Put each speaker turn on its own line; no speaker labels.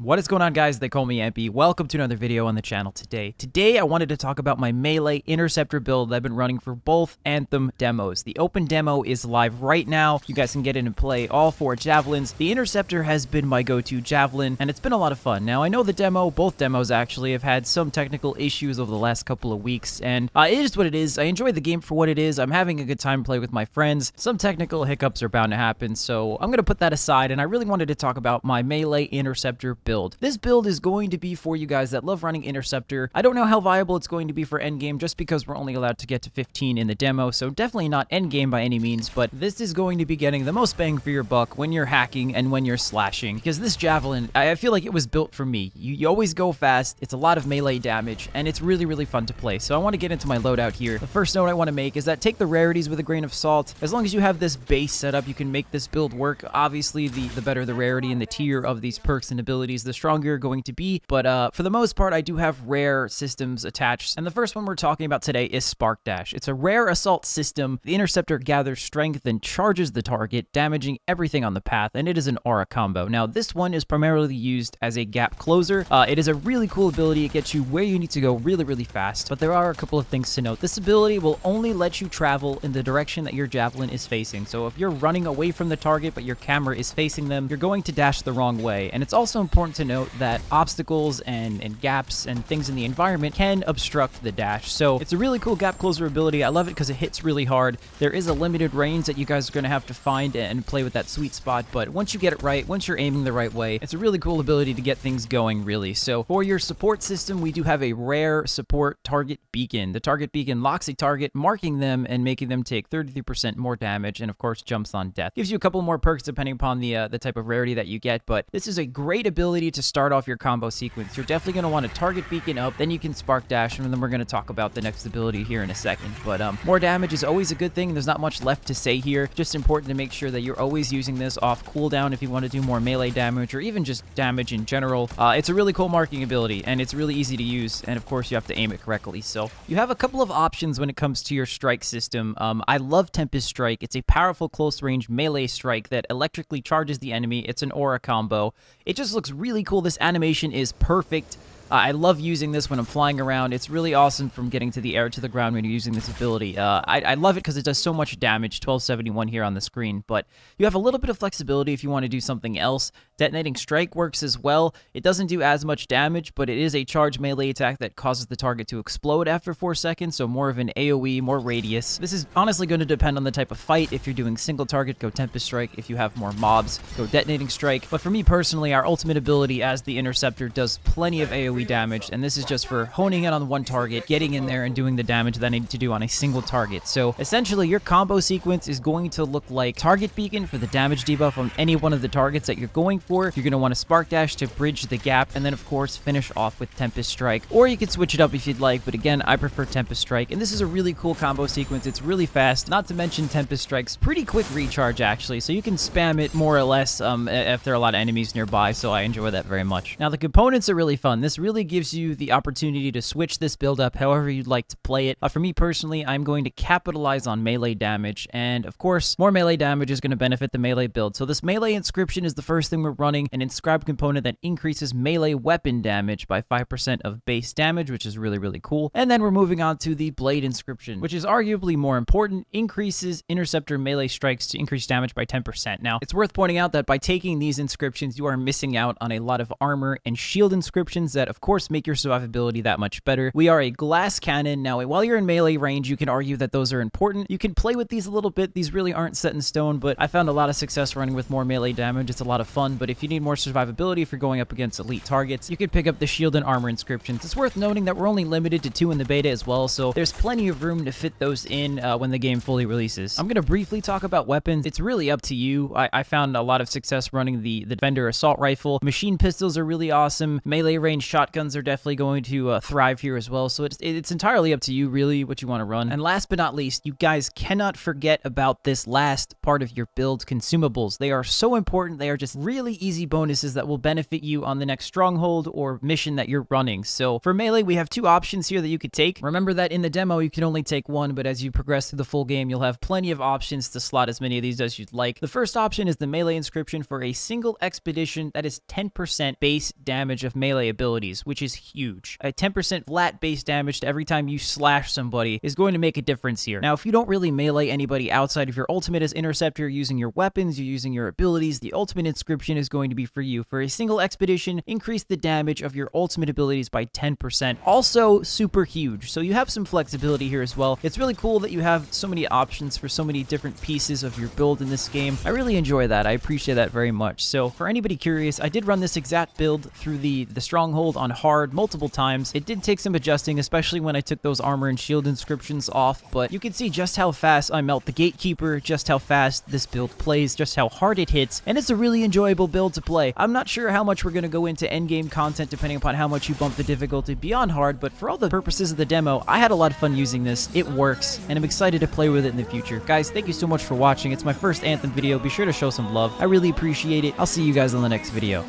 What is going on, guys? They call me MP. Welcome to another video on the channel today. Today, I wanted to talk about my melee Interceptor build that I've been running for both Anthem demos. The open demo is live right now. You guys can get in and play all 4 javelins. The Interceptor has been my go-to javelin, and it's been a lot of fun. Now, I know the demo, both demos actually, have had some technical issues over the last couple of weeks, and it is what it is. I enjoy the game for what it is. I'm having a good time playing with my friends. Some technical hiccups are bound to happen, so I'm going to put that aside, and I really wanted to talk about my melee Interceptor build. This build is going to be for you guys that love running Interceptor. I don't know how viable it's going to be for endgame just because we're only allowed to get to 15 in the demo, so definitely not endgame by any means, but this is going to be getting the most bang for your buck when you're hacking and when you're slashing, because this javelin, I feel like it was built for me. You always go fast, it's a lot of melee damage, and it's really, really fun to play. So I want to get into my loadout here. The first note I want to make is that take the rarities with a grain of salt. As long as you have this base setup, you can make this build work. Obviously, the better the rarity and the tier of these perks and abilities, the stronger you're going to be, but for the most part, I do have rare systems attached, and the first one we're talking about today is Spark Dash. It's a rare assault system. The Interceptor gathers strength and charges the target, damaging everything on the path, and it is an aura combo. Now, this one is primarily used as a gap closer. It is a really cool ability. It gets you where you need to go really, really fast, but there are a couple of things to note. This ability will only let you travel in the direction that your javelin is facing, so if you're running away from the target, but your camera is facing them, you're going to dash the wrong way, and it's also important to note that obstacles and gaps and things in the environment can obstruct the dash. So it's a really cool gap closer ability. I love it because it hits really hard. There is a limited range that you guys are going to have to find and play with that sweet spot, but once you get it right, once you're aiming the right way, it's a really cool ability to get things going, really. So for your support system, we do have a rare support target beacon. The target beacon locks a target, marking them and making them take 33% more damage, and of course jumps on death. Gives you a couple more perks depending upon the type of rarity that you get, but this is a great ability to start off your combo sequence. You're definitely going to want to target beacon up, then you can spark dash, and then we're going to talk about the next ability here in a second. But more damage is always a good thing. There's not much left to say here. Just important to make sure that you're always using this off cooldown if you want to do more melee damage or even just damage in general. It's a really cool marking ability, and it's really easy to use, and of course you have to aim it correctly. So you have a couple of options when it comes to your strike system. I love Tempest Strike. It's a powerful close range melee strike that electrically charges the enemy. It's an aura combo. It just looks really cool. This animation is perfect. I love using this when I'm flying around. It's really awesome from getting to the air to the ground when you're using this ability. I love it because it does so much damage, 1271 here on the screen, but you have a little bit of flexibility if you want to do something else. Detonating Strike works as well. It doesn't do as much damage, but it is a charge melee attack that causes the target to explode after 4 seconds, so more of an AoE, more radius. This is honestly going to depend on the type of fight. If you're doing single target, go Tempest Strike. If you have more mobs, go Detonating Strike. But for me personally, our ultimate ability as the Interceptor does plenty of AoE damage, and this is just for honing in on one target, getting in there and doing the damage that I need to do on a single target. So essentially your combo sequence is going to look like target beacon for the damage debuff on any one of the targets that you're going for. You're going to want to spark dash to bridge the gap, and then of course finish off with Tempest Strike, or you could switch it up if you'd like, but again I prefer Tempest Strike, and this is a really cool combo sequence. It's really fast, not to mention Tempest Strike's pretty quick recharge actually, so you can spam it more or less if there are a lot of enemies nearby, so I enjoy that very much. Now the components are really fun. This really gives you the opportunity to switch this build up however you'd like to play it. For me personally, I'm going to capitalize on melee damage, and of course more melee damage is going to benefit the melee build. So this melee inscription is the first thing we're running, an inscribed component that increases melee weapon damage by 5% of base damage, which is really, really cool. And then we're moving on to the blade inscription, which is arguably more important, increases Interceptor melee strikes to increase damage by 10%. Now it's worth pointing out that by taking these inscriptions, you are missing out on a lot of armor and shield inscriptions that of course make your survivability that much better. We are a glass cannon. Now, while you're in melee range, you can argue that those are important. You can play with these a little bit. These really aren't set in stone, but I found a lot of success running with more melee damage. It's a lot of fun, but if you need more survivability, if you're going up against elite targets, you can pick up the shield and armor inscriptions. It's worth noting that we're only limited to 2 in the beta as well, so there's plenty of room to fit those in when the game fully releases. I'm going to briefly talk about weapons. It's really up to you. I found a lot of success running the Defender assault rifle. Machine pistols are really awesome. Melee range shotgun shotguns are definitely going to thrive here as well. So it's entirely up to you, really, what you want to run. And last but not least, you guys cannot forget about this last part of your build, consumables. They are so important. They are just really easy bonuses that will benefit you on the next stronghold or mission that you're running. So for melee, we have two options here that you could take. Remember that in the demo, you can only take one, but as you progress through the full game, you'll have plenty of options to slot as many of these as you'd like. The first option is the melee inscription for a single expedition that is 10% base damage of melee abilities, which is huge. A 10% flat base damage to every time you slash somebody is going to make a difference here. Now, if you don't really melee anybody outside of your ultimate as Interceptor, using your weapons, you're using your abilities, the ultimate inscription is going to be for you. For a single expedition, increase the damage of your ultimate abilities by 10%. Also, super huge. So you have some flexibility here as well. It's really cool that you have so many options for so many different pieces of your build in this game. I really enjoy that. I appreciate that very much. So for anybody curious, I did run this exact build through the stronghold on hard multiple times. It did take some adjusting, especially when I took those armor and shield inscriptions off, but you can see just how fast I melt the gatekeeper, just how fast this build plays, just how hard it hits, and it's a really enjoyable build to play. I'm not sure how much we're going to go into endgame content depending upon how much you bump the difficulty beyond hard, but for all the purposes of the demo, I had a lot of fun using this. It works, and I'm excited to play with it in the future. Guys, thank you so much for watching. It's my first Anthem video. Be sure to show some love. I really appreciate it. I'll see you guys in the next video.